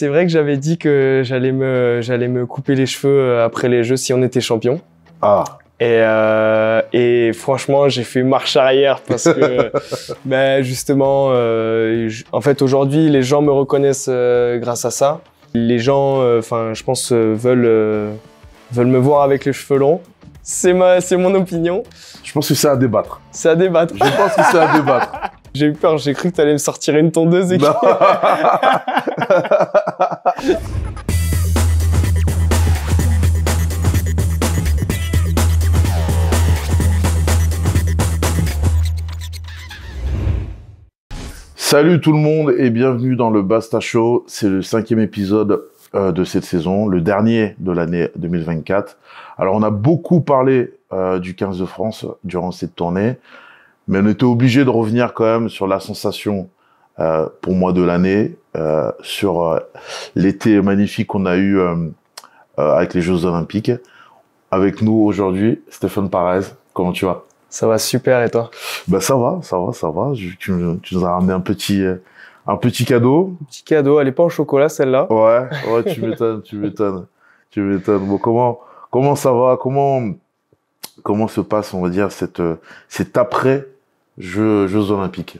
C'est vrai que j'avais dit que j'allais me couper les cheveux après les Jeux si on était champion. Ah. Et franchement, j'ai fait marche arrière parce que, justement, en fait, aujourd'hui, les gens me reconnaissent grâce à ça. Les gens, je pense, veulent me voir avec les cheveux longs. C'est mon opinion. Je pense que c'est à débattre. C'est à débattre. Je pense que c'est à débattre. J'ai eu peur, j'ai cru que tu allais me sortir une tondeuse et que... Salut tout le monde et bienvenue dans le Basta Show. C'est le 5e épisode de cette saison, le dernier de l'année 2024. Alors on a beaucoup parlé du 15 de France durant cette tournée, mais on était obligé de revenir quand même sur la sensation pour moi de l'année, sur l'été magnifique qu'on a eu avec les Jeux Olympiques. Avec nous aujourd'hui, Stéphane Parez. Comment tu vas? Ça va super, et toi? Bah ça va. Tu nous as ramené un petit cadeau. Un petit cadeau, elle est pas en chocolat celle-là. Ouais, tu m'étonnes. Bon, comment ça va? Comment se passe, on va dire, cet après Jeux Olympiques?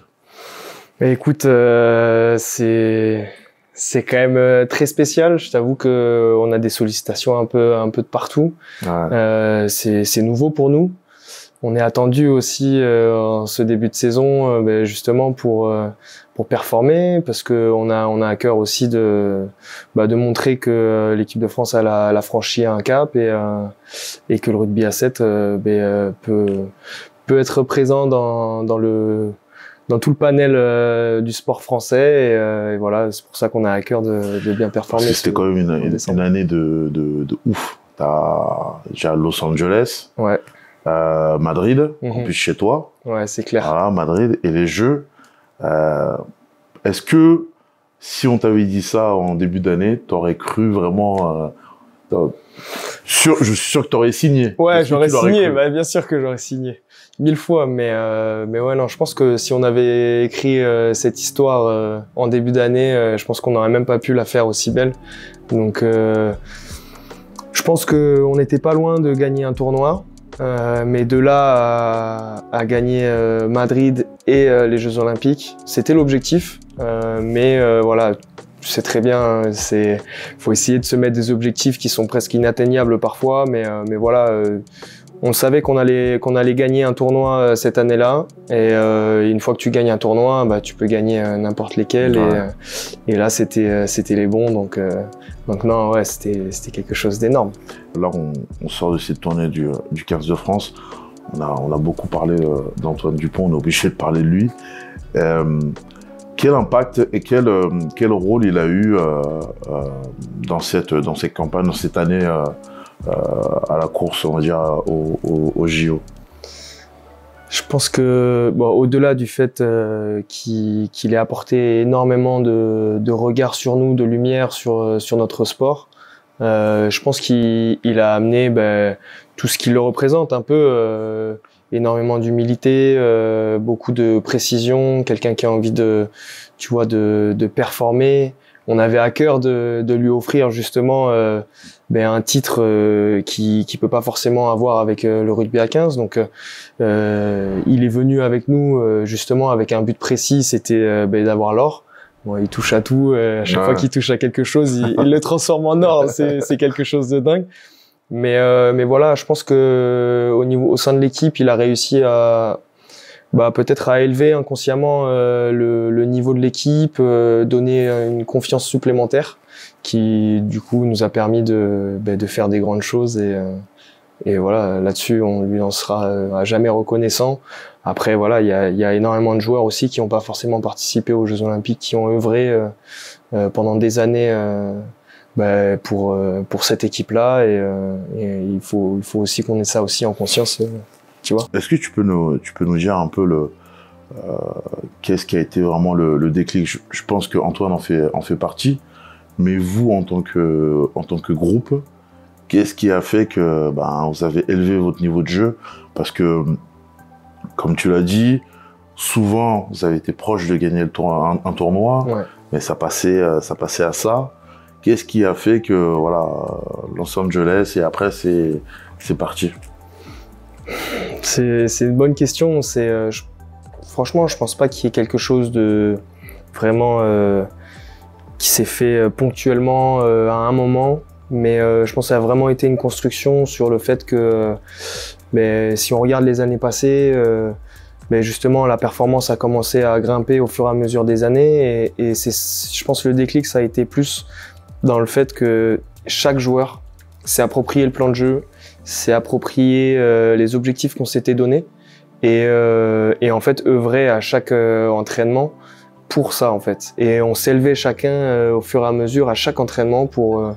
Mais écoute, c'est quand même très spécial. Je t'avoue que on a des sollicitations un peu de partout. Ouais. C'est nouveau pour nous. On est attendu aussi en ce début de saison, justement pour performer, parce que on a à cœur aussi de montrer que l'équipe de France elle a franchi un cap et que le rugby à 7 peut être présent dans tout le panel du sport français et voilà, c'est pour ça qu'on a à cœur de bien performer. C'était quand même une année de ouf. T'as déjà Los Angeles. Ouais. Madrid, en plus chez toi. Ouais, c'est clair. Voilà, Madrid et les Jeux. Est-ce que si on t'avait dit ça en début d'année, t'aurais cru vraiment je suis sûr que t'aurais signé. Ouais, j'aurais signé. Bien sûr que j'aurais signé 1000 fois, mais ouais, non, je pense que si on avait écrit cette histoire en début d'année, je pense qu'on n'aurait même pas pu la faire aussi belle. Donc, je pense que on n'était pas loin de gagner un tournoi. Mais de là à gagner Madrid et les Jeux Olympiques, c'était l'objectif. Mais voilà, tu sais très bien, faut essayer de se mettre des objectifs qui sont presque inatteignables parfois. Mais voilà, on savait qu'on allait gagner un tournoi cette année-là. Et une fois que tu gagnes un tournoi, tu peux gagner n'importe lesquels. Ouais. Et là, c'était les bons. Donc non, ouais, c'était quelque chose d'énorme. Là, on sort de cette tournée du 15 de France. On a beaucoup parlé d'Antoine Dupont, on est obligé de parler de lui. Quel impact et quel rôle il a eu dans cette campagne, dans cette année à la course, on va dire, au JO? Je pense que, au-delà du fait qu'il ait apporté énormément de regard sur nous, de lumière sur notre sport, je pense qu'il a amené tout ce qui le représente, un peu énormément d'humilité, beaucoup de précision, quelqu'un qui a envie de performer. On avait à cœur de lui offrir justement un titre qui peut pas forcément avoir avec le rugby à 15. Donc il est venu avec nous justement avec un but précis, c'était d'avoir l'or. Bon, il touche à tout, à chaque fois qu'il touche à quelque chose, il le transforme en or. C'est quelque chose de dingue. Mais voilà, je pense que au sein de l'équipe, il a réussi à peut-être à élever inconsciemment le niveau de l'équipe, donner une confiance supplémentaire qui du coup nous a permis de faire des grandes choses et voilà, là-dessus on lui en sera à jamais reconnaissant. Après voilà, il y a énormément de joueurs aussi qui n'ont pas forcément participé aux Jeux Olympiques, qui ont œuvré pendant des années pour cette équipe-là et il faut aussi qu'on ait ça aussi en conscience. Tu vois. Est-ce que tu peux nous dire un peu qu'est-ce qui a été vraiment le déclic? Je pense que Antoine en fait partie, mais vous en tant que groupe, qu'est-ce qui a fait que vous avez élevé votre niveau de jeu? Parce que comme tu l'as dit, souvent vous avez été proche de gagner un tournoi, ouais. Mais ça passait à ça. Qu'est-ce qui a fait que voilà, Los Angeles et après c'est parti? C'est une bonne question. Franchement, je pense pas qu'il y ait quelque chose de vraiment qui s'est fait ponctuellement à un moment, mais je pense que ça a vraiment été une construction sur le fait que si on regarde les années passées, justement la performance a commencé à grimper au fur et à mesure des années et je pense que le déclic ça a été plus dans le fait que chaque joueur s'est approprié le plan de jeu, s'est approprié les objectifs qu'on s'était donnés et en fait œuvrer à chaque entraînement pour ça en fait. Et on s'élevait chacun au fur et à mesure à chaque entraînement pour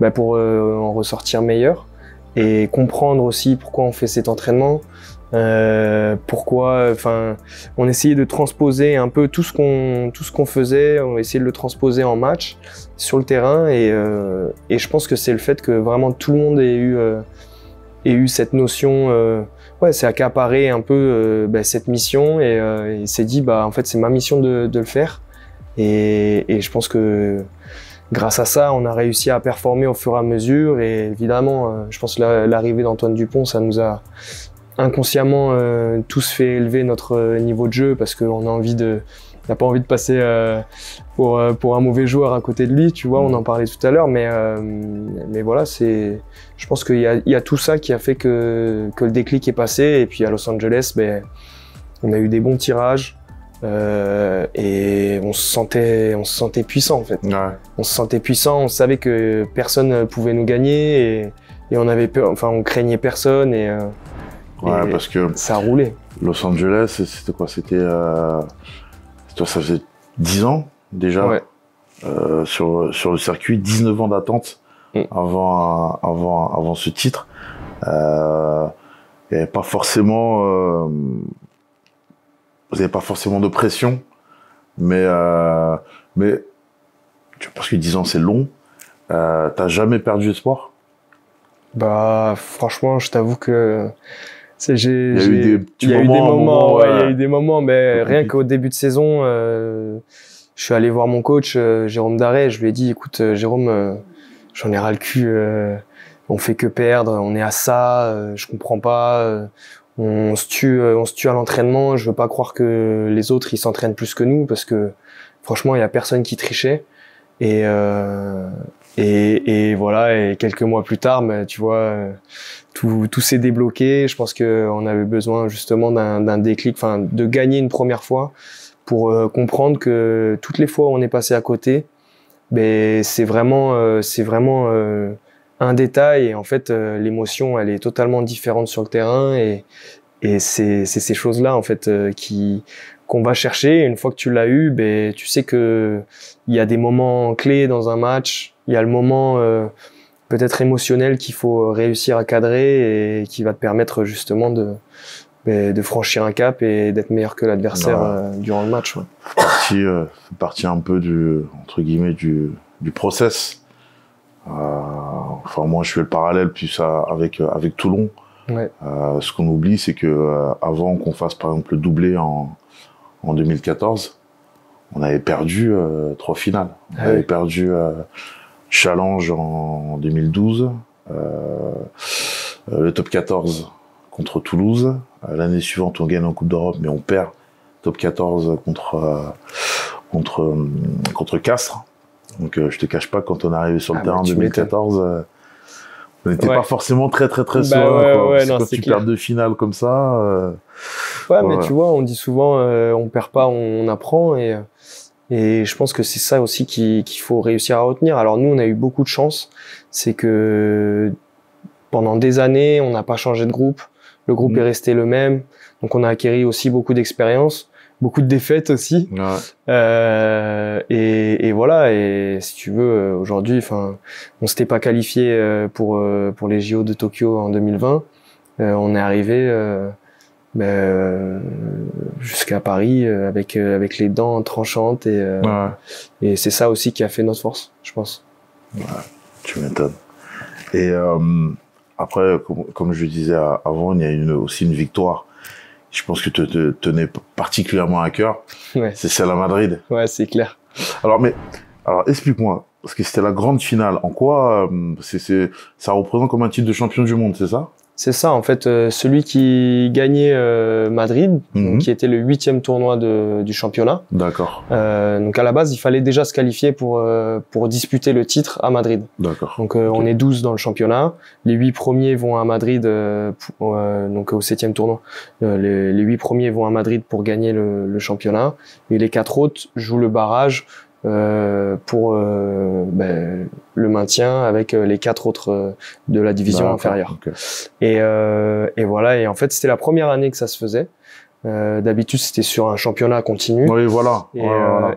en ressortir meilleur et comprendre aussi pourquoi on fait cet entraînement, pourquoi, enfin, on essayait de transposer un peu tout ce qu'on faisait, on essayait de le transposer en match sur le terrain et je pense que c'est le fait que vraiment tout le monde ait eu cette notion, c'est accaparé un peu cette mission et s'est dit en fait c'est ma mission de le faire et je pense que grâce à ça on a réussi à performer au fur et à mesure et évidemment je pense que l'arrivée d'Antoine Dupont ça nous a inconsciemment tous fait élever notre niveau de jeu parce qu'on n'a pas envie de passer pour un mauvais joueur à côté de lui, tu vois, on en parlait tout à l'heure, mais voilà, je pense qu'il y a tout ça qui a fait que le déclic est passé, et puis à Los Angeles, on a eu des bons tirages, et on se sentait puissant en fait. Ouais. On se sentait puissant, on savait que personne ne pouvait nous gagner, et on avait peur, enfin on craignait personne, et parce que ça a roulé. Los Angeles, c'était quoi? Ça faisait 10 ans déjà sur le circuit, 19 ans d'attente avant ce titre. Il n'y avait pas forcément de pression, mais parce que 10 ans c'est long. T'as jamais perdu espoir? Franchement, je t'avoue que il y a eu des moments, mais rien qu'au début de saison, je suis allé voir mon coach, Jérôme Darret, je lui ai dit, écoute, Jérôme, j'en ai ras le cul, on fait que perdre, on est à ça, je comprends pas, on se tue à l'entraînement, je veux pas croire que les autres, ils s'entraînent plus que nous, parce que franchement, il y a personne qui trichait, et voilà, et quelques mois plus tard, tu vois, tout s'est débloqué. Je pense qu'on avait besoin justement d'un déclic, enfin de gagner une première fois pour comprendre que toutes les fois où on est passé à côté, c'est vraiment un détail et en fait l'émotion elle est totalement différente sur le terrain et c'est ces choses-là en fait qu'on va chercher. Et une fois que tu l'as eu, tu sais que il y a des moments clés dans un match, il y a le moment peut-être émotionnel qu'il faut réussir à cadrer et qui va te permettre justement de franchir un cap et d'être meilleur que l'adversaire durant le match. C'est parti un peu entre guillemets du process. Enfin moi je fais le parallèle plus avec Toulon. Ouais. Ce qu'on oublie c'est que avant qu'on fasse par exemple le doublé en 2014, on avait perdu 3 finales. On avait perdu Challenge en 2012, le top 14 contre Toulouse. L'année suivante, on gagne en Coupe d'Europe, mais on perd top 14 contre Castres. Donc, je te cache pas, quand on est arrivé sur le terrain en 2014, on n'était pas forcément très serein. Quand tu perds 2 finales comme ça. Mais tu vois, on dit souvent, on perd pas, on apprend et je pense que c'est ça aussi qu'il faut réussir à retenir. Alors nous, on a eu beaucoup de chance, c'est que pendant des années, on n'a pas changé de groupe. Le groupe est resté le même, donc on a acquis aussi beaucoup d'expérience, beaucoup de défaites aussi. Et voilà. Et si tu veux, aujourd'hui, on s'était pas qualifié pour les JO de Tokyo en 2020. On est arrivé jusqu'à Paris avec les dents tranchantes et c'est ça aussi qui a fait notre force, je pense. Ouais, tu m'étonnes. Et après, comme je disais avant, il y a aussi une victoire. Je pense que te tenait particulièrement à cœur. Ouais. C'est celle à Madrid. Ouais, c'est clair. Alors explique-moi. parce que c'était la grande finale. En quoi ça représente comme un titre de champion du monde, c'est ça? C'est ça, en fait, celui qui gagnait Madrid, donc, qui était le 8e tournoi du championnat. D'accord. Donc à la base, il fallait déjà se qualifier pour disputer le titre à Madrid. D'accord. Donc on est 12 dans le championnat. Les 8 premiers vont à Madrid, donc au 7e tournoi. Les 8 premiers vont à Madrid pour gagner le championnat. Et les 4 autres jouent le barrage pour le maintien avec les 4 autres de la division inférieure. Okay. Et voilà. Et en fait, c'était la première année que ça se faisait. D'habitude, c'était sur un championnat continu. Oui, voilà.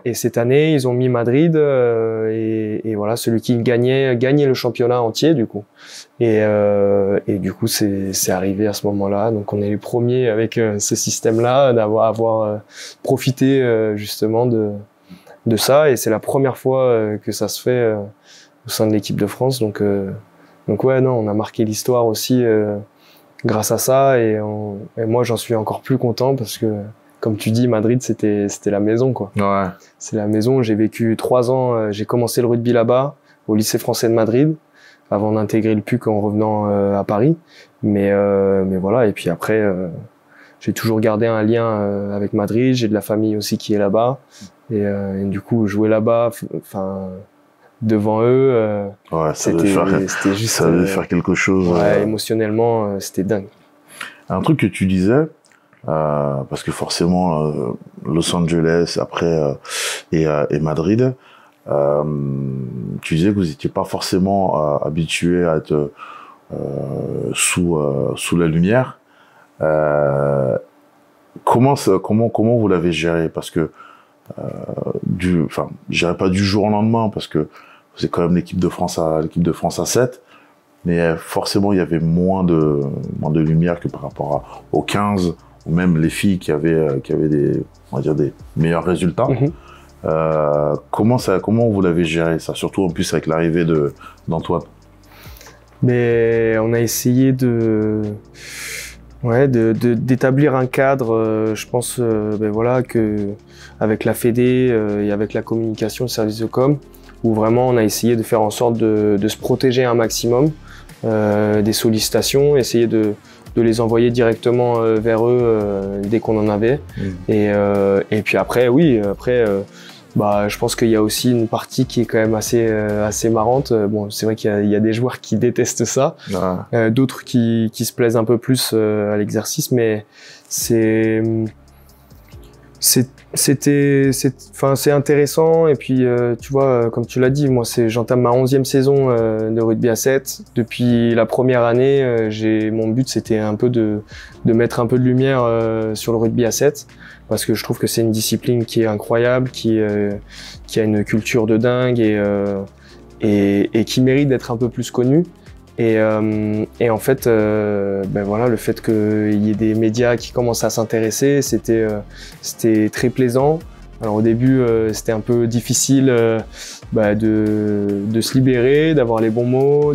Et cette année, ils ont mis Madrid et voilà, celui qui gagnait le championnat entier du coup. Et du coup, c'est arrivé à ce moment-là. Donc, on est les premiers avec ce système-là d'avoir profité justement de ça. Et c'est la première fois que ça se fait au sein de l'équipe de France. Donc ouais, non, on a marqué l'histoire aussi. Grâce à ça, et moi j'en suis encore plus content parce que, comme tu dis, Madrid c'était la maison quoi. Ouais. C'est la maison. J'ai vécu 3 ans. J'ai commencé le rugby là-bas, au lycée français de Madrid, avant d'intégrer le PUC en revenant à Paris. Mais voilà. Et puis après, j'ai toujours gardé un lien avec Madrid. J'ai de la famille aussi qui est là-bas, et du coup jouer là-bas, enfin. Devant eux, ouais, c'était juste, ça devait faire quelque chose. Ouais, émotionnellement, c'était dingue. Un truc que tu disais, parce que forcément, Los Angeles après et Madrid, tu disais que vous n'étiez pas forcément habitué à être sous la lumière. Comment vous l'avez géré? Parce que je dirais pas du jour au lendemain, parce que c'est quand même l'équipe de France à 7, mais forcément il y avait moins de lumière que par rapport aux 15, ou même les filles qui avaient des, on va dire, des meilleurs résultats. Comment vous l'avez géré ça, surtout en plus avec l'arrivée d'Antoine? Mais on a essayé d'établir un cadre, je pense, voilà, que avec la Fédé et avec la communication, le service de com, où vraiment on a essayé de faire en sorte de se protéger un maximum des sollicitations, essayer de les envoyer directement vers eux dès qu'on en avait. Et puis après, je pense qu'il y a aussi une partie qui est quand même assez marrante. Bon, c'est vrai qu'il y a des joueurs qui détestent ça, d'autres qui se plaisent un peu plus à l'exercice, mais c'est intéressant. Et puis tu vois, comme tu l'as dit, moi j'entame ma 11e saison de rugby à 7. Depuis la première année, mon but c'était un peu de mettre un peu de lumière sur le rugby à 7, parce que je trouve que c'est une discipline qui est incroyable, qui a une culture de dingue et qui mérite d'être un peu plus connue. Et en fait, voilà, le fait qu'il y ait des médias qui commencent à s'intéresser, c'était très plaisant. Alors au début, c'était un peu difficile de se libérer, d'avoir les bons mots,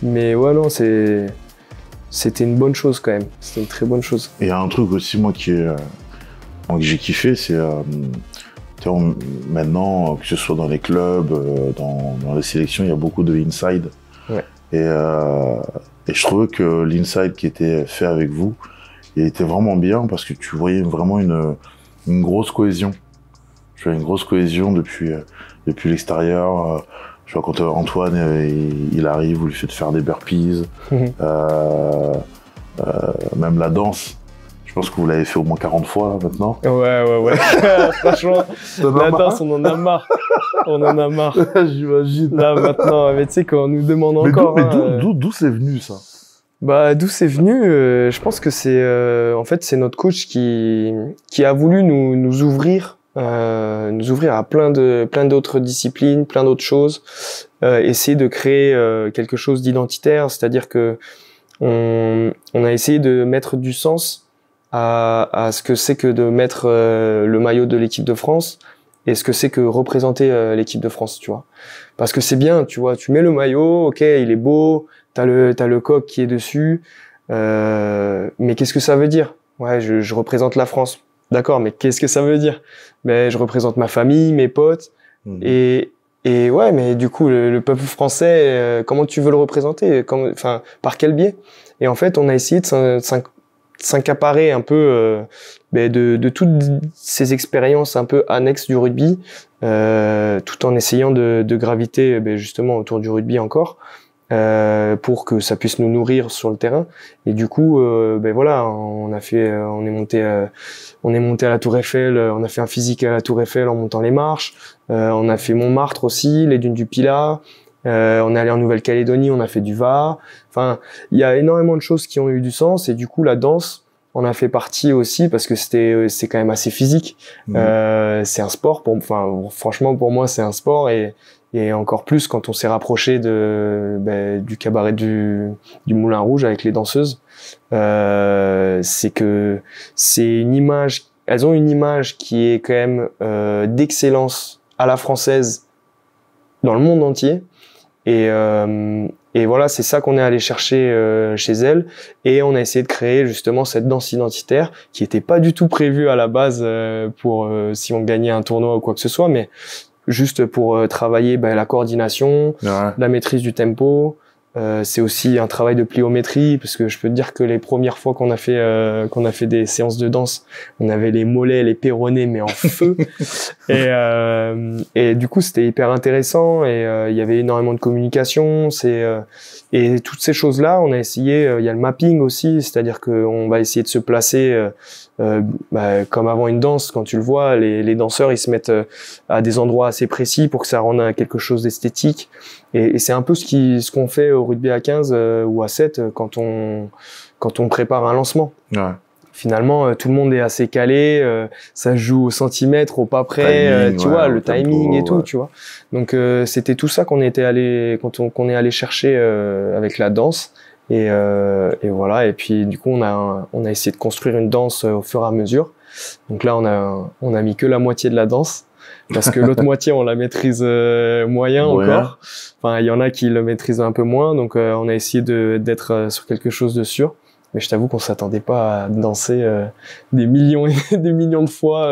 mais ouais, non, c'était une bonne chose quand même. C'était une très bonne chose. Et il y a un truc aussi, moi, que j'ai kiffé, c'est maintenant, que ce soit dans les clubs, dans les sélections, il y a beaucoup de inside. Ouais. Et je trouvais que l'inside qui était fait avec vous, il était vraiment bien, parce que tu voyais vraiment une grosse cohésion. Je vois une grosse cohésion depuis l'extérieur. Je vois quand Antoine il arrive, vous lui faites faire des burpees, même la danse. Je pense que vous l'avez fait au moins 40 fois là, maintenant. Ouais. Franchement, la danse, on en a marre. On en a marre. J'imagine. Là maintenant, mais tu sais, quand on nous demande encore. D'où c'est venu ça? D'où c'est venu, je pense que en fait c'est notre coach qui a voulu nous ouvrir à plein d'autres disciplines, plein d'autres choses, essayer de créer quelque chose d'identitaire, c'est-à-dire que on a essayé de mettre du sens à ce que c'est que de mettre le maillot de l'équipe de France et ce que c'est que représenter l'équipe de France, tu vois. Parce que c'est bien, tu vois, tu mets le maillot, ok, il est beau, t'as le coq qui est dessus, mais qu'est-ce que ça veut dire? Ouais, je représente la France. D'accord, mais qu'est-ce que ça veut dire? Je représente ma famille, mes potes, Et ouais, mais du coup, le peuple français, comment tu veux le représenter? Enfin, par quel biais? Et en fait, on a essayé de s'accaparer un peu de toutes ces expériences un peu annexes du rugby, tout en essayant de graviter justement autour du rugby encore, pour que ça puisse nous nourrir sur le terrain. Et du coup, voilà, on est monté à la Tour Eiffel, on a fait un physique à la Tour Eiffel en montant les marches. On a fait Montmartre aussi, les dunes du Pilat. On est allé en Nouvelle-Calédonie, on a fait du VA. Enfin, il y a énormément de choses qui ont eu du sens, et du coup, la danse en a fait partie aussi, parce que c'est quand même assez physique. C'est un sport, franchement, pour moi, c'est un sport, et encore plus quand on s'est rapproché du cabaret du Moulin Rouge avec les danseuses. C'est que c'est une image, elles ont une image qui est quand même d'excellence à la française dans le monde entier. Et voilà, c'est ça qu'on est allé chercher chez elles, et on a essayé de créer justement cette danse identitaire qui était pas du tout prévue à la base pour si on gagnait un tournoi ou quoi que ce soit, mais juste pour travailler la coordination, la maîtrise du tempo. C'est aussi un travail de pliométrie, parce que je peux te dire que les premières fois qu'on a fait des séances de danse, on avait les mollets, les péronés, mais en feu. Et du coup, c'était hyper intéressant, et il y avait énormément de communication. Et toutes ces choses-là, on a essayé. Il y a le mapping aussi, c'est-à-dire qu'on va essayer de se placer comme avant une danse. Quand tu le vois, les danseurs, ils se mettent à des endroits assez précis pour que ça rende quelque chose d'esthétique. Et c'est un peu ce qu'on fait au rugby à 15 ou à 7 quand on prépare un lancement. Ouais. Finalement, tout le monde est assez calé, ça se joue au centimètre, au pas près, tu vois, le timing et tout, tu vois. Donc c'était tout ça qu'on est allé chercher avec la danse. Et voilà. Et puis du coup, on a essayé de construire une danse au fur et à mesure. Donc là, on a mis que la moitié de la danse, parce que l'autre moitié, on la maîtrise moyen encore. Enfin, il y en a qui le maîtrisent un peu moins. Donc on a essayé d'être sur quelque chose de sûr. Mais je t'avoue qu'on s'attendait pas à danser des millions et des millions de fois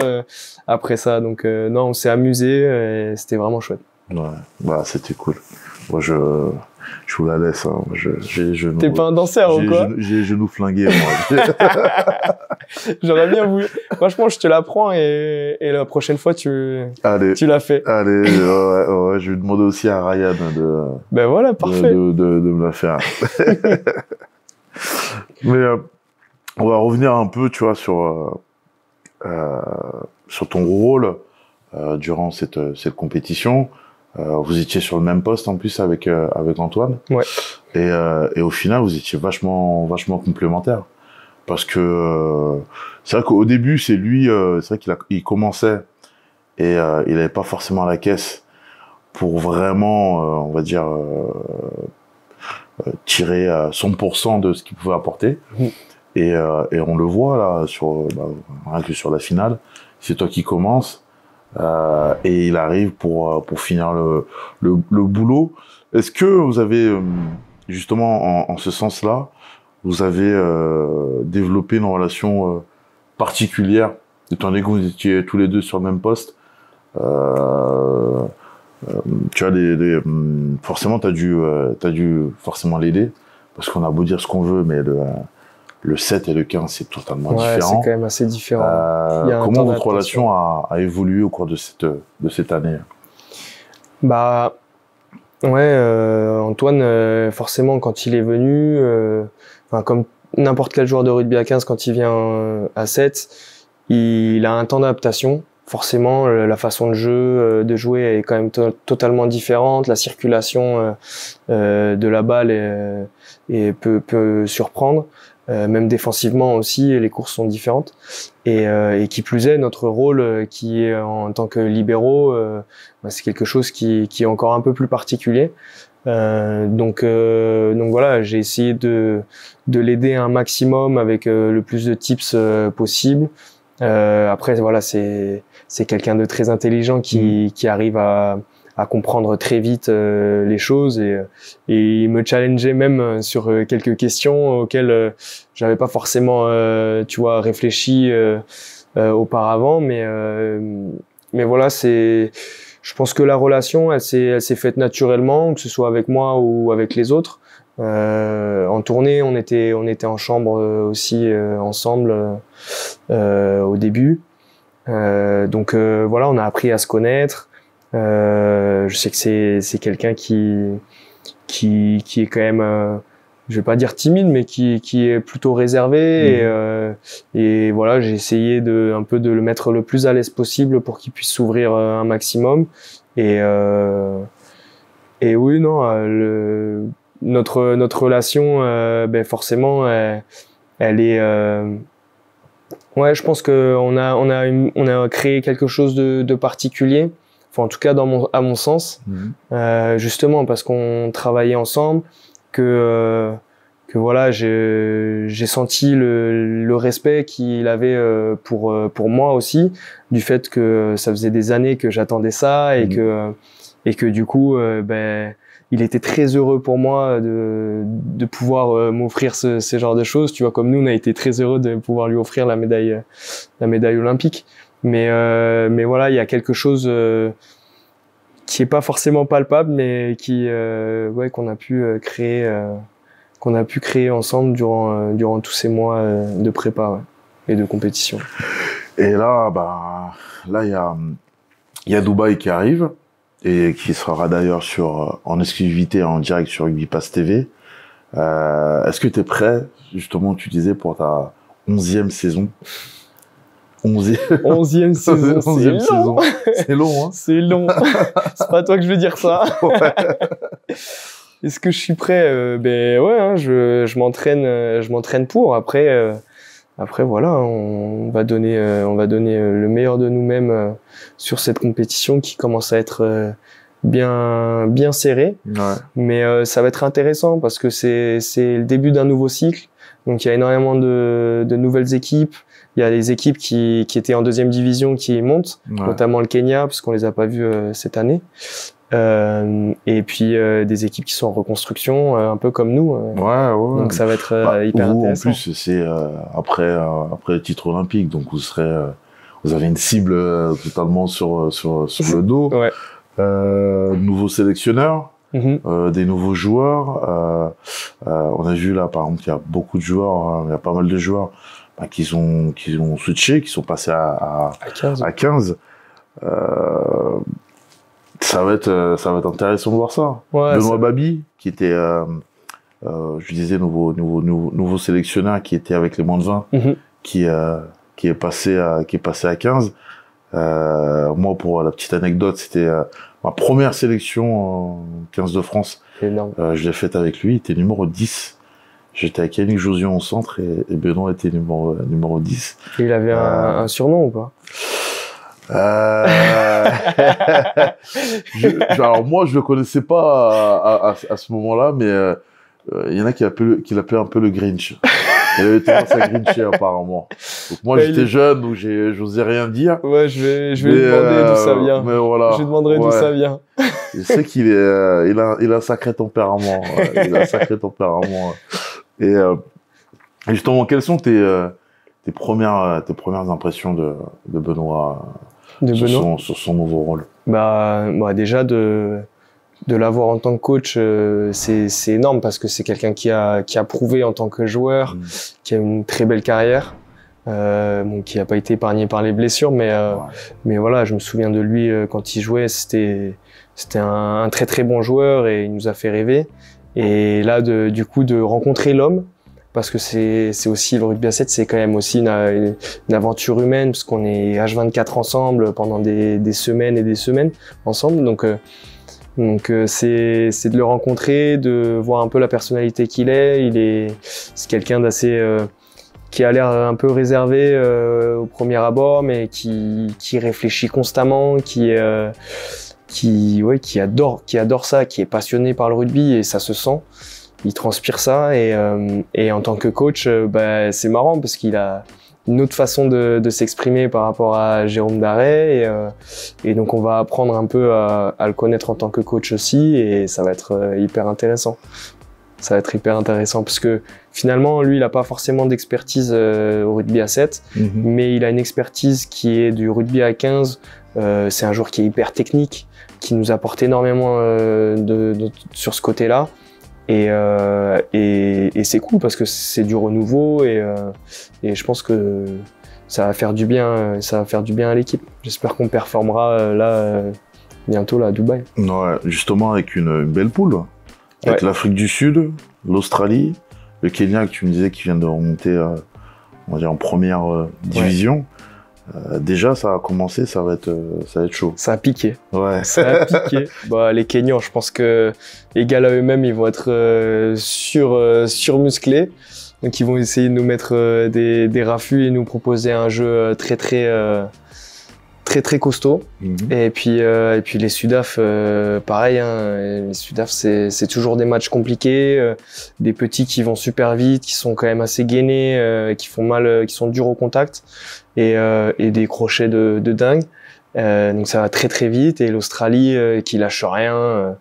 après ça. Donc non, on s'est amusé, et c'était vraiment chouette. Ouais, bah c'était cool. Moi, je vous la laisse. Hein. J'ai les genoux. T'es pas un danseur ou quoi? J'ai les genoux flingués, moi. J'aurais bien voulu. Franchement, je te la prends, et la prochaine fois, tu l'as fait. Allez, ouais, je vais demander aussi à Ryan ben voilà, parfait. de me la faire. Mais on va revenir un peu, tu vois, sur ton rôle durant cette compétition. Vous étiez sur le même poste en plus avec Antoine. Ouais. Et au final, vous étiez vachement complémentaires. Parce que c'est vrai qu'au début, c'est vrai qu'il commençait, et il avait pas forcément la caisse pour vraiment, on va dire, tirer 100% de ce qu'il pouvait apporter. Et on le voit là rien que sur la finale, c'est toi qui commences, et il arrive pour finir le boulot. Est-ce que vous avez justement en ce sens-là, vous avez développé une relation particulière, étant donné que vous étiez tous les deux sur le même poste? Tu vois, forcément, t'as dû forcément l'aider, parce qu'on a beau dire ce qu'on veut, mais le 7 et le 15, c'est totalement différent. C'est quand même assez différent. Comment votre relation a évolué au cours de cette année? Bah, ouais, Antoine, forcément, quand il est venu, comme n'importe quel joueur de rugby à 15, quand il vient à 7, il a un temps d'adaptation. Forcément, la façon de jouer est quand même totalement différente. La circulation de la balle peut surprendre. Même défensivement aussi, les courses sont différentes. Et qui plus est, notre rôle qui est en tant que libéraux, c'est quelque chose qui est encore un peu plus particulier. Donc voilà, j'ai essayé de l'aider un maximum avec le plus de tips possible. Après voilà, c'est quelqu'un de très intelligent qui arrive à comprendre très vite les choses, et il me challengeait même sur quelques questions auxquelles j'avais pas forcément réfléchi auparavant, mais voilà, je pense que la relation, elle s'est faite naturellement, que ce soit avec moi ou avec les autres. En tournée, on était en chambre aussi ensemble au début. Donc voilà, on a appris à se connaître. Je sais que c'est quelqu'un qui est quand même, je vais pas dire timide, mais qui est plutôt réservé. Et voilà, j'ai essayé un peu de le mettre le plus à l'aise possible pour qu'il puisse s'ouvrir un maximum. Et oui, non, notre relation, ben forcément, elle est, ouais, je pense que on a créé quelque chose de particulier. Enfin, en tout cas, à mon sens, justement parce qu'on travaillait ensemble, que voilà, j'ai senti le respect qu'il avait pour moi aussi, du fait que ça faisait des années que j'attendais ça et que du coup, ben il était très heureux pour moi de pouvoir m'offrir ce genre de choses. Tu vois, comme nous, on a été très heureux de pouvoir lui offrir la médaille olympique. Mais voilà, il y a quelque chose qui est pas forcément palpable, mais ouais, qu'on a pu créer ensemble durant tous ces mois de prépa, ouais, et de compétition. Et là, là il y a Dubaï qui arrive et qui sera d'ailleurs en exclusivité en direct sur Rugby Pass TV. Est-ce que tu es prêt, justement, tu disais, pour ta 11e saison? 11e saison, 11e saison. C'est long, hein? C'est long. C'est pas toi que je veux dire ça. Ouais. Est-ce que je suis prêt? Ben ouais, hein, je m'entraîne pour. Après voilà, on va donner le meilleur de nous-mêmes sur cette compétition qui commence à être bien serrée. Ouais. Mais ça va être intéressant parce que c'est le début d'un nouveau cycle. Donc il y a énormément de nouvelles équipes. Il y a les équipes qui étaient en 2e division qui montent, notamment le Kenya, parce qu'on les a pas vus cette année. Et puis des équipes qui sont en reconstruction, un peu comme nous. Ouais. Donc ça va être hyper intéressant. En plus, c'est après le titre olympique, donc vous avez une cible totalement sur le dos. Ouais. Nouveau sélectionneur, des nouveaux joueurs. On a vu là, par exemple, il y a beaucoup de joueurs, il y a pas mal de joueurs qui ont switché, qui sont passés à 15. Ça va être intéressant de voir ça. Ouais, Benoît Babi, qui était, je disais, nouveau sélectionneur, qui était avec les moins de 20, qui est passé à 15. Moi, pour la petite anecdote, c'était ma première sélection en 15 de France. Énorme. Je l'ai faite avec lui, il était numéro 10. J'étais avec Yannick Josion au centre et Benoît était numéro 10. Et il avait un surnom ou pas? Alors moi, je le connaissais pas à ce moment-là, mais il y en a qui l'appelaient un peu le Grinch. Il avait tendance à grincher apparemment. Donc moi, j'étais jeune, donc j'osais rien dire. Ouais, je vais lui demander d'où ça vient. Mais voilà. Je lui demanderai d'où ça vient. Je sais qu'il il a un sacré tempérament. Il a un sacré tempérament. Et justement, quelles sont tes premières impressions de Benoît? Sur son nouveau rôle? Bah déjà de l'avoir en tant que coach, c'est énorme parce que c'est quelqu'un qui a prouvé en tant que joueur, qui a une très belle carrière, qui a pas été épargné par les blessures, mais voilà, je me souviens de lui quand il jouait, c'était un très très bon joueur et il nous a fait rêver. Et là, du coup, de rencontrer l'homme, parce que c'est aussi le rugby à 7, c'est quand même aussi une aventure humaine, parce qu'on est H24 ensemble pendant des semaines et des semaines ensemble. Donc c'est de le rencontrer, de voir un peu la personnalité qu'il est. C'est quelqu'un d'assez qui a l'air un peu réservé au premier abord, mais qui réfléchit constamment, qui adore ça, qui est passionné par le rugby et ça se sent. Il transpire ça et en tant que coach, c'est marrant parce qu'il a une autre façon de s'exprimer par rapport à Jérôme Darey et donc on va apprendre un peu à le connaître en tant que coach aussi et ça va être hyper intéressant. Ça va être hyper intéressant parce que finalement, lui, il n'a pas forcément d'expertise au rugby à 7, mais il a une expertise qui est du rugby à 15 C'est un joueur qui est hyper technique, qui nous apporte énormément sur ce côté-là. Et c'est cool parce que c'est du renouveau et je pense que ça va faire du bien à l'équipe. J'espère qu'on performera bientôt là à Dubaï. Ouais, justement avec une belle poule, avec l'Afrique du Sud, l'Australie, le Kenya que tu me disais qui vient de remonter, on va dire en première division. Déjà, ça a commencé, ça va être chaud. Ça a piqué. Ouais. Ça a piqué. Bah, les Kenyans, je pense que égal à eux-mêmes, ils vont être surmusclés. Donc, ils vont essayer de nous mettre des raffus et nous proposer un jeu très costaud. Et puis les Sudaf, pareil. Hein, les Sudaf, c'est toujours des matchs compliqués, des petits qui vont super vite, qui sont quand même assez gainés, qui font mal, qui sont durs au contact, et des crochets de dingue. Donc ça va très vite. Et l'Australie qui lâche rien.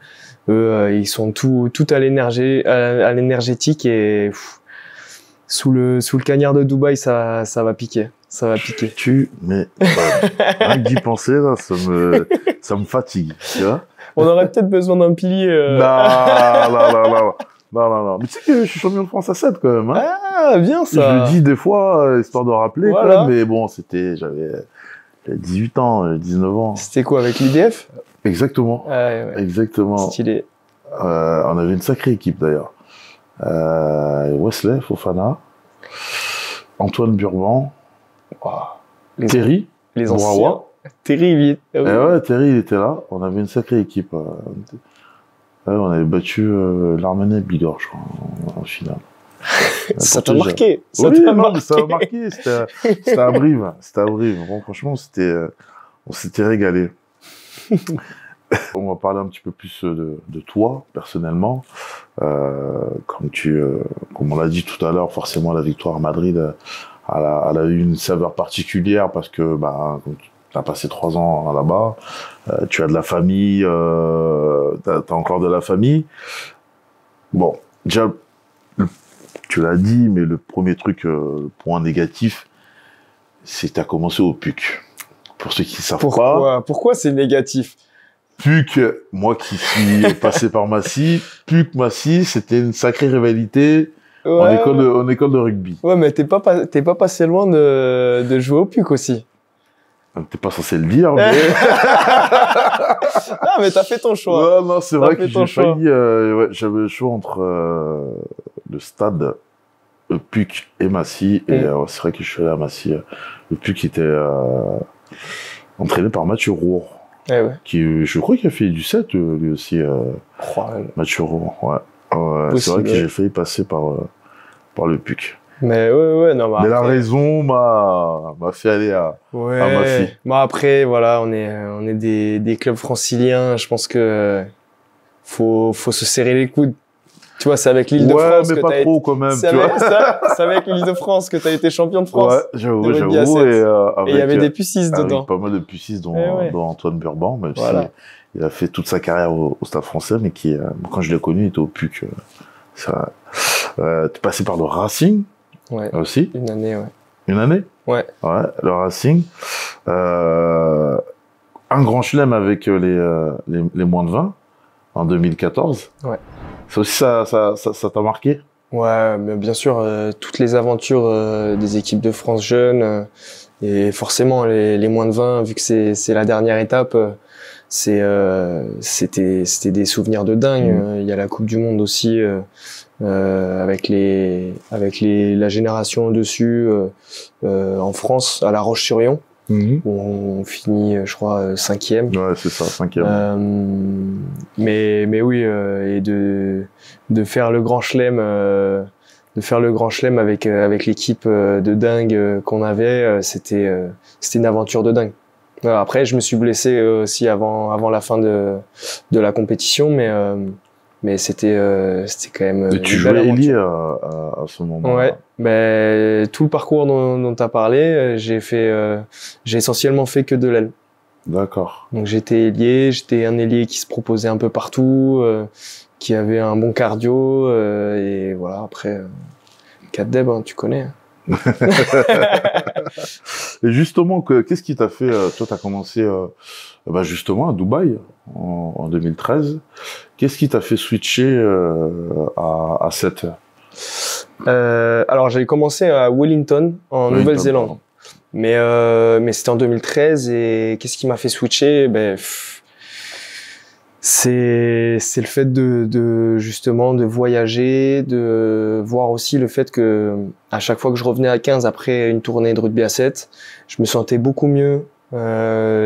Eux, ils sont tout à l'énergétique et sous le cagnard de Dubaï, ça va piquer. Ça va piquer. Mais rien que d'y penser, là, ça me fatigue, tu vois. On aurait peut-être besoin d'un pilier. Non. Mais tu sais que je suis champion de France à 7 quand même. Hein. Ah, bien ça. Je le dis des fois, histoire de rappeler, voilà. quand même, mais bon, j'avais 18 ans, 19 ans. C'était quoi, avec l'IDF? Exactement. Ouais. Exactement. Stylé. On avait une sacrée équipe d'ailleurs. Wesley Fofana, Antoine Burban, Terry, les anciens. Terry, vite. Terry, il était là. On avait une sacrée équipe. On avait battu l'Armenais Bigorre, je crois, en finale. Ça t'a marqué. Ça m'a marqué. C'était à Brive. Bon, franchement, on s'était régalé. On va parler un petit peu plus de toi, personnellement. Comme on l'a dit tout à l'heure, forcément, la victoire à Madrid, elle a eu une saveur particulière parce que, tu as passé 3 ans là-bas, tu as de la famille, t'as encore de la famille. Bon, déjà, tu l'as dit, mais le premier truc, le point négatif, c'est que tu as commencé au PUC. Pour ceux qui ne savent pas. Pourquoi c'est négatif? PUC, moi qui suis passé par Massy, PUC-Massy, c'était une sacrée rivalité en école de rugby. Ouais, mais t'es pas passé loin de jouer au PUC aussi. T'es pas censé le dire, mais... Non, mais t'as fait ton choix. Non, c'est vrai que j'ai failli... j'avais le choix entre le stade PUC et Massy. Et c'est vrai que je suis allé à Massy. Le PUC était entraîné par Mathieu Roure. Qui, je crois qu'il a fait du 7, lui aussi. Mathieu Roure, c'est vrai que j'ai failli passer par le PUC. Mais non, mais après... la raison m'a fait aller à Massy. Après, voilà, on est des clubs franciliens. Je pense que faut se serrer les coudes. Tu vois, c'est avec l'Île-de-France mais pas trop quand même. C'est avec l'Île-de-France que t'as été champion de France. Ouais, j'avoue. Et il y avait des Pucis dedans. Pas mal de Pucis, dont Antoine Burban, même si il a fait toute sa carrière au Stade Français, mais qui, quand je l'ai connu, il était au PUC. T'es passé par le Racing. Aussi. Une année, Une année? Ouais, le Racing. Un grand chelem avec les moins de 20 en 2014. Ouais. Ça aussi, ça t'a marqué? Ouais, mais bien sûr, toutes les aventures des équipes de France jeunes, et forcément les moins de 20, vu que c'est la dernière étape, c'était des souvenirs de dingue. Il y a la Coupe du Monde aussi, avec la génération au-dessus, en France, à La Roche-sur-Yon, où on finit, je crois, 5e. Ouais, c'est ça, 5e. Mais oui, et de faire le grand chelem, avec l'équipe de dingue qu'on avait, c'était une aventure de dingue. Après, je me suis blessé aussi avant la fin de la compétition, mais c'était quand même. Et tu jouais ailier à ce moment-là. Ouais, mais tout le parcours dont tu as parlé, j'ai essentiellement fait que de l'aile. D'accord. Donc j'étais un ailier qui se proposait un peu partout, qui avait un bon cardio, et voilà. Après, 4 Deb, hein, tu connais. Et justement, qu'est-ce qui t'a fait, toi, t'as commencé justement à Dubaï en 2013. Qu'est-ce qui t'a fait switcher à 7? Alors j'avais commencé à Wellington en Nouvelle-Zélande, mais c'était en 2013 et qu'est-ce qui m'a fait switcher? C'est le fait justement de voyager, de voir aussi le fait que à chaque fois que je revenais à 15 après une tournée de rugby à 7, je me sentais beaucoup mieux.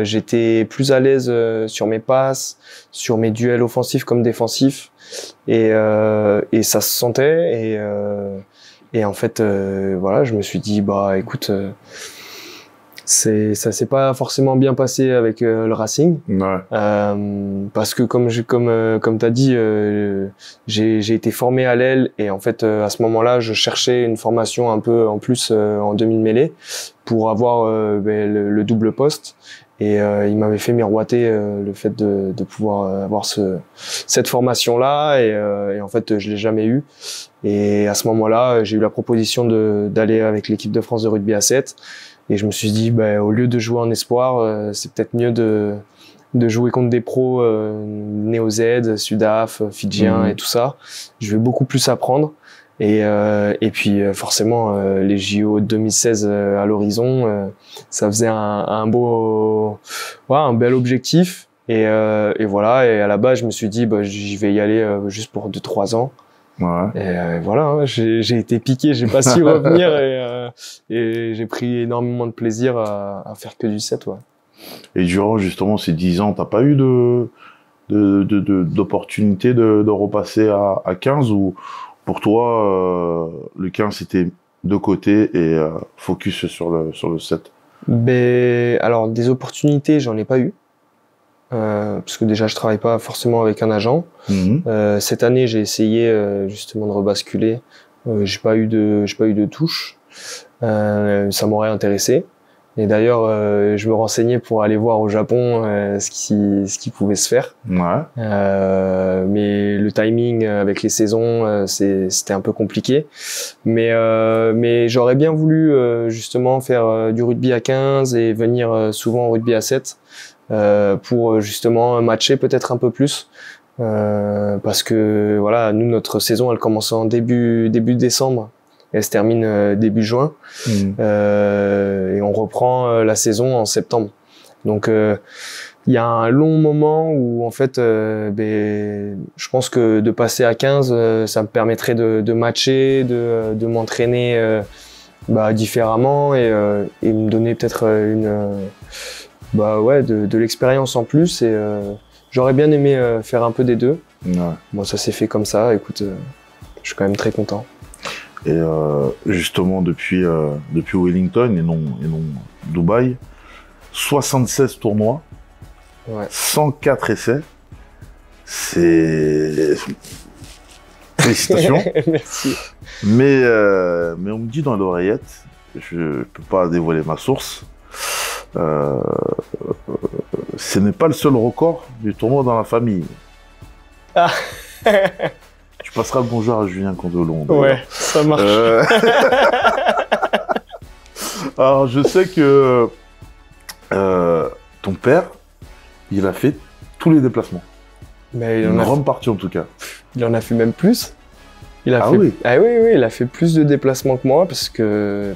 J'étais plus à l'aise sur mes passes, sur mes duels offensifs comme défensifs, et ça se sentait. Et en fait, voilà, je me suis dit bah écoute, ça s'est pas forcément bien passé avec le Racing, ouais. parce que comme t'as dit, j'ai été formé à l'aile et en fait à ce moment-là, je cherchais une formation un peu en plus en demi-mêlée pour avoir le double poste. Et il m'avait fait miroiter le fait de pouvoir avoir cette formation-là et en fait je l'ai jamais eu. Et à ce moment-là, j'ai eu la proposition d'aller avec l'équipe de France de rugby à 7. Et je me suis dit, au lieu de jouer en espoir, c'est peut-être mieux de jouer contre des pros Néo-Z, Sudaf, Fidjiens et tout ça. Je vais beaucoup plus apprendre. Et puis forcément, les JO 2016 à l'horizon, ça faisait un bel objectif. Et voilà. Et à la base, je me suis dit, j'y vais y aller juste pour 2-3 ans. Ouais. Et voilà, hein, j'ai été piqué, j'ai pas su revenir et j'ai pris énormément de plaisir à faire que du 7, ouais. Et durant justement ces 10 ans, t'as pas eu d'opportunité de repasser à 15 ou pour toi le 15 c'était de côté et focus sur le 7? Alors des opportunités, j'en ai pas eu. Parce que déjà je travaille pas forcément avec un agent. Cette année j'ai essayé justement de rebasculer. J'ai pas eu de touche. Ça m'aurait intéressé. Et d'ailleurs je me renseignais pour aller voir au Japon ce qui pouvait se faire. Ouais. Mais le timing avec les saisons c'était un peu compliqué. Mais j'aurais bien voulu justement faire du rugby à 15 et venir souvent au rugby à 7. Pour justement matcher peut-être un peu plus parce que voilà, nous notre saison elle commence en début décembre et elle se termine début juin et on reprend la saison en septembre, donc il y a un long moment où en fait je pense que de passer à 15 ça me permettrait de matcher, de m'entraîner différemment et me donner peut-être de l'expérience en plus et j'aurais bien aimé faire un peu des deux. Ouais. Bon, ça s'est fait comme ça, écoute, je suis quand même très content. Et justement depuis Wellington et non Dubaï, 76 tournois, ouais. 104 essais, c'est félicitations. Merci. Mais on me dit dans l'oreillette, je peux pas dévoiler ma source, ce n'est pas le seul record du tournoi dans la famille. Ah. Tu passeras le bonjour à Julien Condelon. Ouais, ça marche. Alors, je sais que ton père, il a fait tous les déplacements. Mais Une grande partie en tout cas. Il en a fait même plus. Oui. Ah oui, il a fait plus de déplacements que moi parce que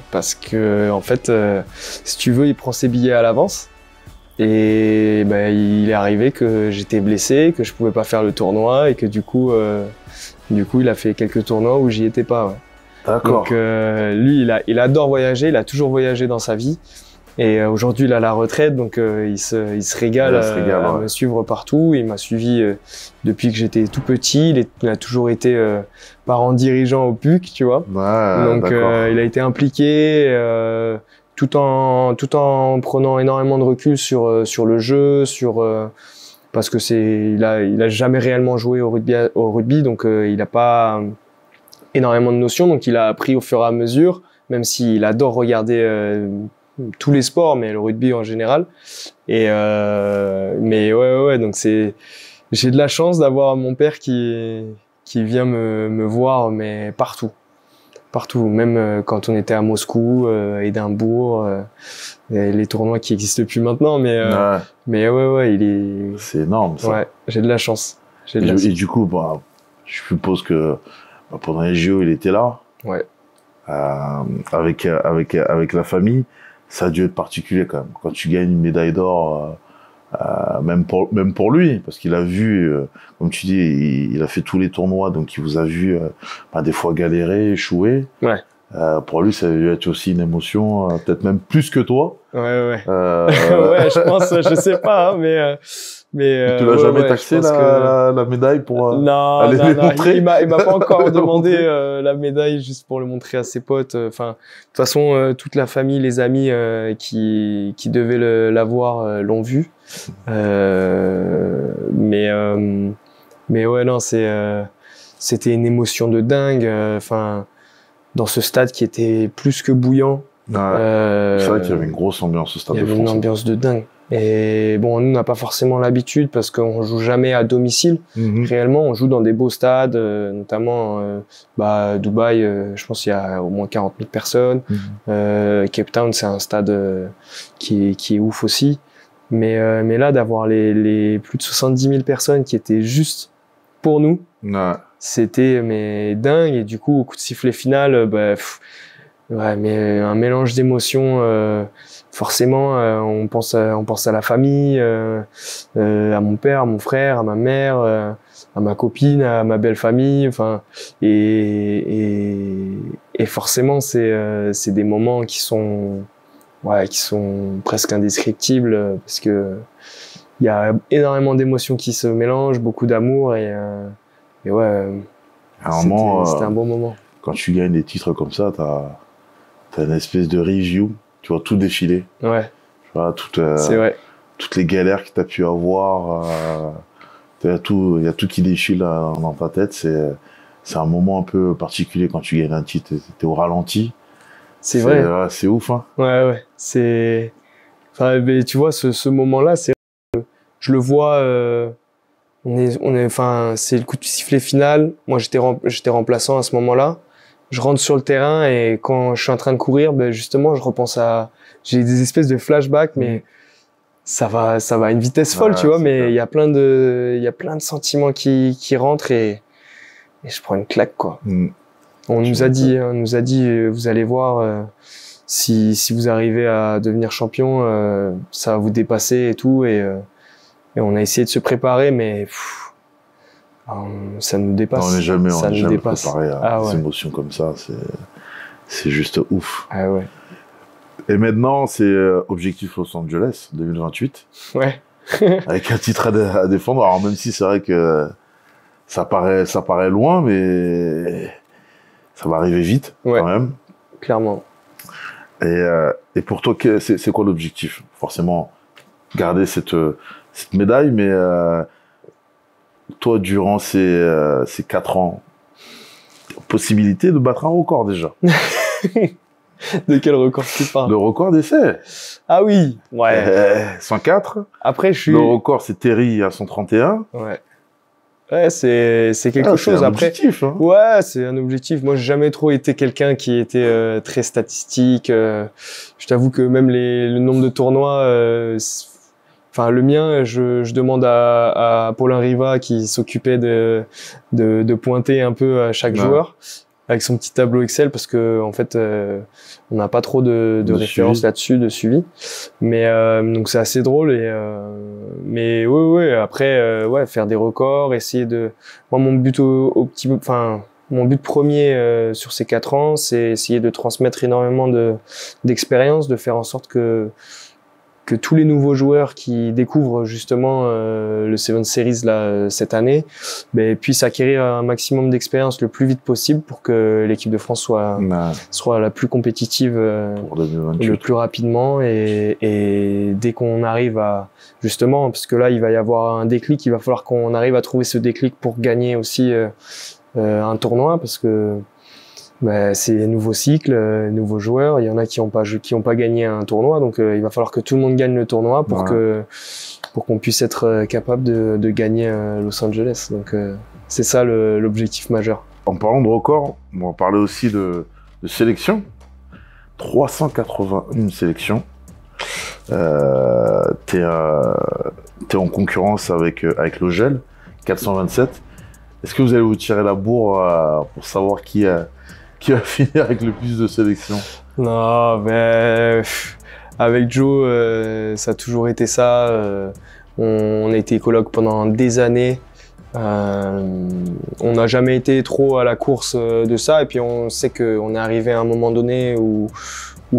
en fait, si tu veux, il prend ses billets à l'avance. Et il est arrivé que j'étais blessé, que je pouvais pas faire le tournoi et que du coup, il a fait quelques tournois où j'y étais pas. Ouais. D'accord. Donc lui, il adore voyager, il a toujours voyagé dans sa vie. Et aujourd'hui, il a la retraite, donc il se régale à me suivre partout. Il m'a suivi depuis que j'étais tout petit. Il a toujours été parent dirigeant au PUC, tu vois. Ouais, donc il a été impliqué tout en prenant énormément de recul sur le jeu, parce que il a jamais réellement joué au rugby, donc il n'a pas énormément de notions. Donc il a appris au fur et à mesure, même s'il adore regarder tous les sports, mais le rugby en général. Et mais ouais, donc j'ai de la chance d'avoir mon père qui vient me voir, mais partout. partout. Même quand on était à Moscou, Édimbourg, les tournois qui existent plus maintenant, mais ouais, il est. C'est énorme, ça. Ouais, j'ai de la chance. Et du coup, bah, je suppose que pendant les JO, il était là. Ouais. Avec la famille, ça a dû être particulier quand même. Quand tu gagnes une médaille d'or, même pour lui, parce qu'il a vu, comme tu dis, il a fait tous les tournois, donc il vous a vu des fois galérer, échouer. Ouais. Pour lui, ça a dû être aussi une émotion, peut-être même plus que toi. Ouais. Ouais, je pense, je sais pas, hein, mais tu l'as jamais taxé la médaille pour aller les montrer? Il m'a pas encore demandé la médaille juste pour le montrer à ses potes. Enfin, de toute façon, toute la famille, les amis qui devaient l'avoir l'ont vu. Mais ouais, non, c'était une émotion de dingue. Enfin, dans ce stade qui était plus que bouillant. C'est vrai qu'il y avait une grosse ambiance au Stade de France. Il y avait une ambiance de dingue. Et bon, nous, on n'a pas forcément l'habitude parce qu'on joue jamais à domicile. Réellement, on joue dans des beaux stades, notamment Dubaï, je pense qu'il y a au moins 40 000 personnes. Cape Town, c'est un stade qui est ouf aussi. Mais là, d'avoir les plus de 70 000 personnes qui étaient juste pour nous, c'était dingue. Et du coup, au coup de sifflet final, mais un mélange d'émotions. Forcément, on pense à la famille, à mon père, à mon frère, à ma mère, à ma copine, à ma belle famille. Enfin, et forcément, c'est des moments qui sont presque indescriptibles parce que il y a énormément d'émotions qui se mélangent, beaucoup d'amour et ouais. C'était un bon moment. Quand tu gagnes des titres comme ça, t'as une espèce de review. Tu vois tout défiler. Ouais. Tu vois, c'est vrai. Toutes les galères que tu as pu avoir. Il y a tout qui défile dans ta tête. C'est un moment un peu particulier quand tu gagnes un titre. T'es au ralenti. C'est vrai. C'est ouf, hein. Ouais. Mais tu vois, ce moment-là, je le vois. C'est le coup de sifflet final. Moi, j'étais remplaçant à ce moment-là. Je rentre sur le terrain et quand je suis en train de courir, justement, j'ai des espèces de flashbacks, mais ça va à une vitesse folle, tu vois, mais il y a plein de sentiments qui rentrent et je prends une claque, quoi. On nous a dit, vous allez voir, si vous arrivez à devenir champion, ça va vous dépasser et tout, et on a essayé de se préparer, mais ça nous dépasse. On n'est jamais préparé à des émotions comme ça. C'est juste ouf. Ah ouais. Et maintenant, c'est Objectif Los Angeles 2028. Ouais. Avec un titre à défendre. Alors même si c'est vrai que ça paraît loin, mais ça va arriver vite quand même. Clairement. Et pour toi, c'est quoi l'objectif? Forcément, garder cette médaille, mais toi, durant ces 4 ans, possibilité de battre un record déjà. De quel record tu parles? Le record d'essai. Ah oui, ouais. 104. Après, Le record, c'est Terry à 131. Ouais. Ouais, c'est quelque chose. C'est un Après, objectif. Hein. Ouais, c'est un objectif. Moi, j'ai jamais trop été quelqu'un qui était très statistique. Je t'avoue que même le nombre de tournois, le mien, je demande à Paulin Riva qui s'occupait de pointer un peu à chaque joueur avec son petit tableau Excel parce que en fait, on n'a pas trop de références là-dessus, de suivi. Mais donc c'est assez drôle mais ouais. Après, faire des records, essayer de. Moi, mon but mon but premier sur ces 4 ans, c'est essayer de transmettre énormément d'expérience, de faire en sorte que tous les nouveaux joueurs qui découvrent justement le Seven Series là cette année puissent acquérir un maximum d'expérience le plus vite possible pour que l'équipe de France soit la plus compétitive le plus rapidement et dès qu'on arrive à justement parce que là il va y avoir un déclic, il va falloir qu'on arrive à trouver ce déclic pour gagner aussi un tournoi parce que c'est un nouveau cycle, nouveaux joueurs. Il y en a qui ont pas gagné un tournoi, donc il va falloir que tout le monde gagne le tournoi pour qu'on puisse être capable de gagner Los Angeles. Donc c'est ça l'objectif majeur. En parlant de record, on va parler aussi de de sélections. 381 sélections. T'es en concurrence avec l'Ogel, 427. Est-ce que vous allez vous tirer la bourre pour savoir qui va finir avec le plus de sélections? Non, mais avec Joe, ça a toujours été ça. On a été coloc pendant des années. On n'a jamais été trop à la course de ça. Et puis on sait qu'on est arrivé à un moment donné où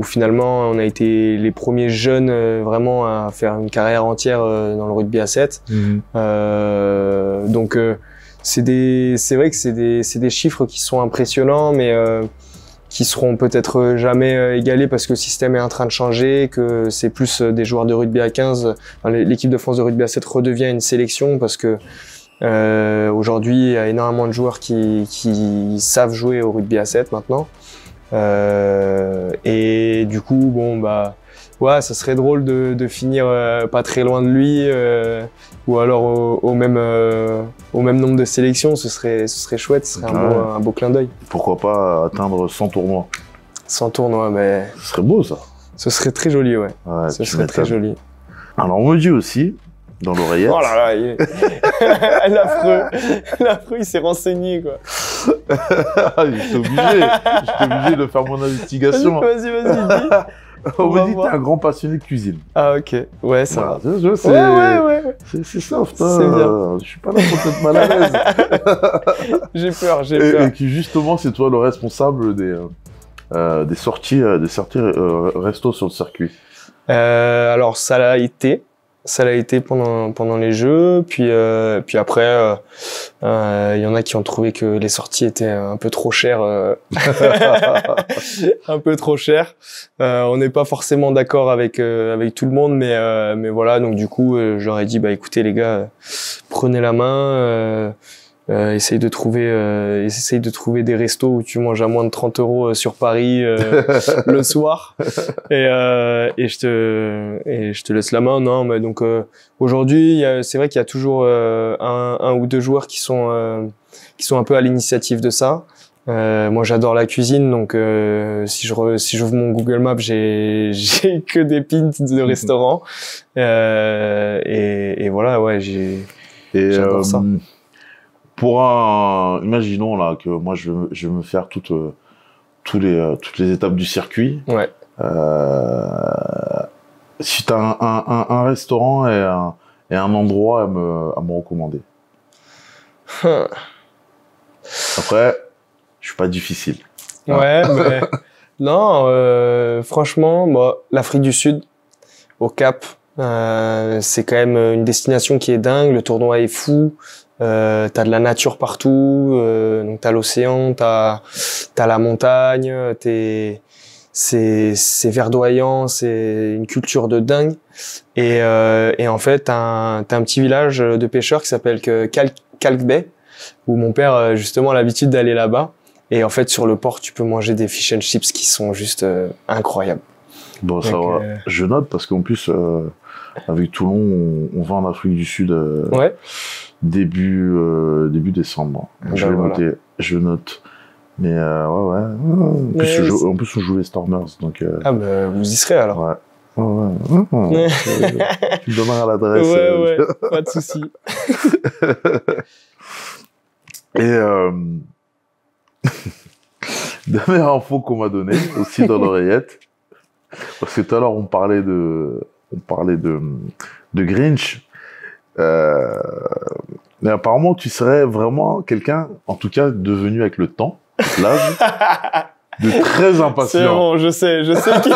finalement on a été les premiers jeunes vraiment à faire une carrière entière dans le rugby à 7. Donc c'est vrai que c'est des chiffres qui sont impressionnants, mais qui seront peut-être jamais égalés parce que le système est en train de changer, que c'est plus des joueurs de rugby à 15. Enfin, l'équipe de France de rugby à 7 redevient une sélection parce que aujourd'hui il y a énormément de joueurs qui savent jouer au rugby à 7 maintenant. Et du coup, bon bah ouais, ça serait drôle de finir pas très loin de lui, ou alors au même nombre de sélections. Ce serait chouette, ce serait un beau clin d'œil. Pourquoi pas atteindre 100 tournois? 100 tournois, mais Ce serait beau ça. ce serait très joli, ouais. Ce serait très joli. Alors on me dit aussi, dans l'oreillette... Oh là là, l'affreux, il s'est renseigné, quoi. J'étais obligé de faire mon investigation. Vas-y, dis. On me dit que t'es un grand passionné de cuisine. Ah ok, ouais, ça va. Ouais. C'est soft, hein. C'est bien. Je suis pas là pour être mal à l'aise. J'ai peur. Et qui justement, c'est toi le responsable des sorties resto sur le circuit. Alors ça l'a été pendant les jeux, puis après il y en a qui ont trouvé que les sorties étaient un peu trop chères, un peu trop chères. On n'est pas forcément d'accord avec tout le monde, mais voilà, donc du coup je leur ai dit bah écoutez les gars, prenez la main. Essaye de trouver des restos où tu manges à moins de 30 € sur Paris le soir, et je te laisse la main. Non, mais donc aujourd'hui c'est vrai qu'il y a toujours un ou deux joueurs qui sont un peu à l'initiative de ça. Moi j'adore la cuisine, donc si j'ouvre mon Google Maps, j'ai que des pins de restaurants, et voilà, ouais, j'adore ça. Imaginons là que moi je veux me faire toutes les étapes du circuit. Ouais. Si tu as un restaurant et un endroit à me recommander. Après, je suis pas difficile. Ouais, mais non, franchement, l'Afrique du Sud, au Cap, c'est quand même une destination qui est dingue. Le tournoi est fou. T'as de la nature partout, donc t'as l'océan, t'as la montagne, c'est verdoyant, c'est une culture de dingue. Et en fait, t'as un petit village de pêcheurs qui s'appelle Kalk Bay, où mon père justement a l'habitude d'aller là-bas. Et en fait, sur le port, tu peux manger des fish and chips qui sont juste incroyables. Bon, ça va. Je note parce qu'en plus, avec Toulon, on va en Afrique du Sud. Ouais. Début décembre. Je note. Mais ouais. En plus, on joue les Stormers, donc. Ah bah vous y serez alors. Ouais. Tu me donneras l'adresse. Ouais, pas de souci. Et dernière info qu'on m'a donnée aussi dans l'oreillette, parce que tout à l'heure on parlait de Grinch. Mais apparemment, tu serais vraiment quelqu'un, en tout cas, devenu avec le temps, l'âge, de très impatient. C'est bon, je sais qui...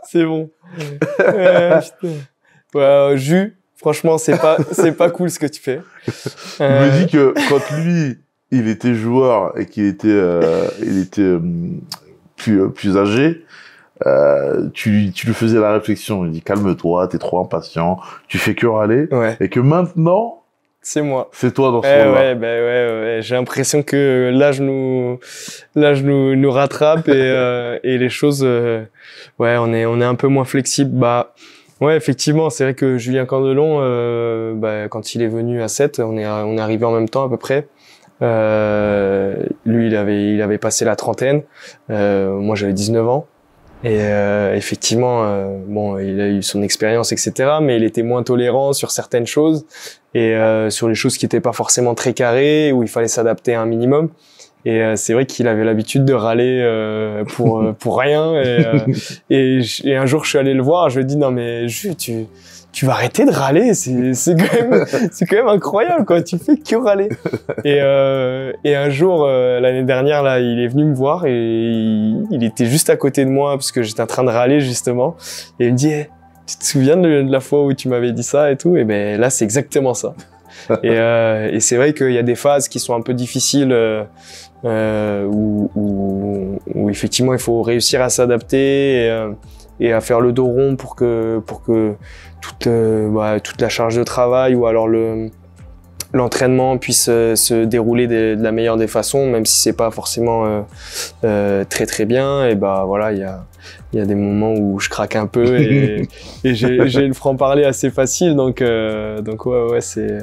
C'est bon. Ouais, Jus, franchement, c'est pas cool ce que tu fais. Je me dis que quand lui, il était joueur et qu'il était, plus âgé, tu lui faisais la réflexion, il dit calme-toi, t'es trop impatient, tu fais que râler, et que maintenant c'est moi, c'est toi dans ce rôle-là. Ouais, j'ai l'impression que l'âge nous rattrape, et les choses, ouais, on est un peu moins flexible. Bah ouais, effectivement, c'est vrai que Julien Candelon, quand il est venu à 7, on est arrivé en même temps à peu près. Lui, il avait passé la trentaine. Moi, j'avais 19 ans. Et effectivement, bon, il a eu son expérience, etc. Mais il était moins tolérant sur certaines choses et sur les choses qui n'étaient pas forcément très carrées, où il fallait s'adapter à un minimum. Et c'est vrai qu'il avait l'habitude de râler pour rien. Et un jour, je suis allé le voir. Je lui ai dit non mais tu vas arrêter de râler. C'est quand même incroyable quoi. Tu fais que râler. Et un jour l'année dernière là, il est venu me voir et il était juste à côté de moi parce que j'étais en train de râler justement. Et il me dit hey, tu te souviens de la fois où tu m'avais dit ça et tout. Et ben là c'est exactement ça. Et c'est vrai qu'il y a des phases qui sont un peu difficiles. Où effectivement il faut réussir à s'adapter et à faire le dos rond pour que toute la charge de travail ou alors l'entraînement puisse se dérouler de la meilleure des façons, même si c'est pas forcément très très bien. Et bah voilà, il y a des moments où je craque un peu et j'ai le franc-parler assez facile, donc ouais c'est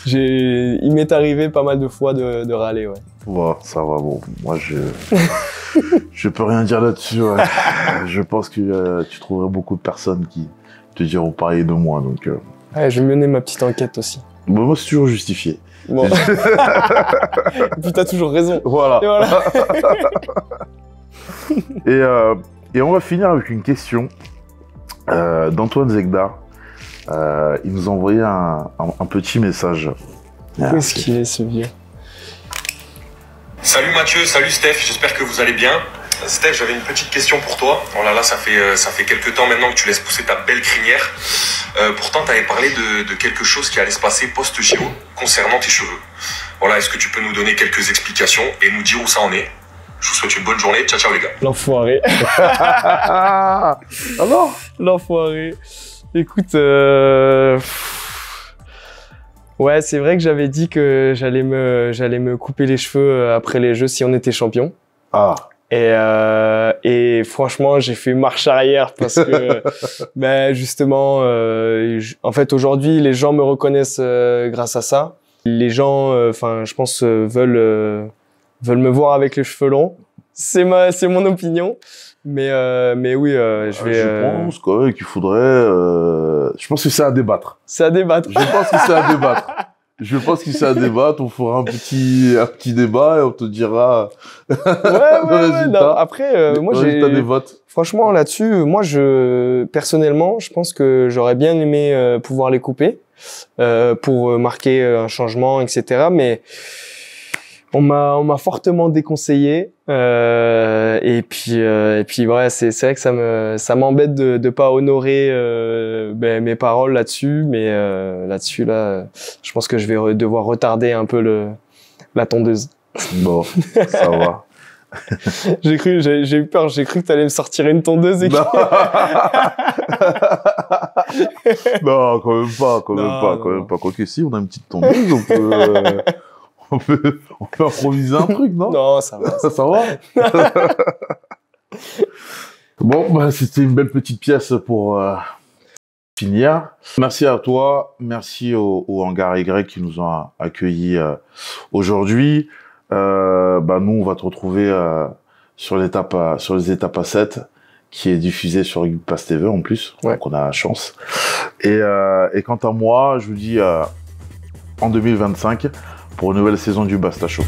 il m'est arrivé pas mal de fois de râler, ouais. Ouais, ça va, bon, moi je peux rien dire là-dessus, ouais. Je pense que tu trouverais beaucoup de personnes qui te diront pareil de moi, donc... Ouais, je vais mener ma petite enquête aussi. Bon, moi, c'est toujours justifié. Bon. Puis t'as toujours raison. Voilà. Et voilà. Et on va finir avec une question d'Antoine Zegdar. Il nous a envoyé un petit message. Où est-ce qu'il est, ce vieux? Salut Mathieu, salut Steph, j'espère que vous allez bien. Steph, j'avais une petite question pour toi. Oh là là, ça fait quelques temps maintenant que tu laisses pousser ta belle crinière. Pourtant, tu avais parlé de quelque chose qui allait se passer post-JO concernant tes cheveux. Voilà, est-ce que tu peux nous donner quelques explications et nous dire où ça en est? Je vous souhaite une bonne journée. Ciao, ciao les gars. L'enfoiré. Alors? L'enfoiré. Écoute, ouais, c'est vrai que j'avais dit que j'allais me couper les cheveux après les Jeux si on était champion. Ah. Et franchement, j'ai fait marche arrière parce que, ben justement, en fait aujourd'hui, les gens me reconnaissent grâce à ça. Les gens, enfin, je pense, veulent me voir avec les cheveux longs. C'est mon opinion. Mais oui, je pense quand même qu'il faudrait... Je pense que c'est à débattre. C'est à débattre. Je pense que c'est à débattre. Je pense que c'est à débattre. On fera un petit débat et on te dira ouais, le résultat. Non, après, moi, résultat des votes. Franchement, là-dessus, moi, personnellement, je pense que j'aurais bien aimé pouvoir les couper pour marquer un changement, etc. Mais on m'a fortement déconseillé. Et puis ouais, c'est vrai que ça m'embête de pas honorer mes paroles là-dessus, mais là-dessus je pense que je vais devoir retarder un peu la tondeuse. Bon, ça va. J'ai eu peur, j'ai cru que t'allais me sortir une tondeuse et non. Non, quand même pas, quand même pas. Quoique si, on a une petite tondeuse, on peut improviser un truc, non? Non, ça va. Ça va? Bon, bah, c'était une belle petite pièce pour finir. Merci à toi. Merci au Hangar Y qui nous ont accueillis aujourd'hui. Nous, on va te retrouver sur les étapes à 7 qui est diffusée sur Rugby Pass TV en plus. Ouais. Donc, on a la chance. Et quant à moi, je vous dis en 2025 pour une nouvelle saison du Basta Show.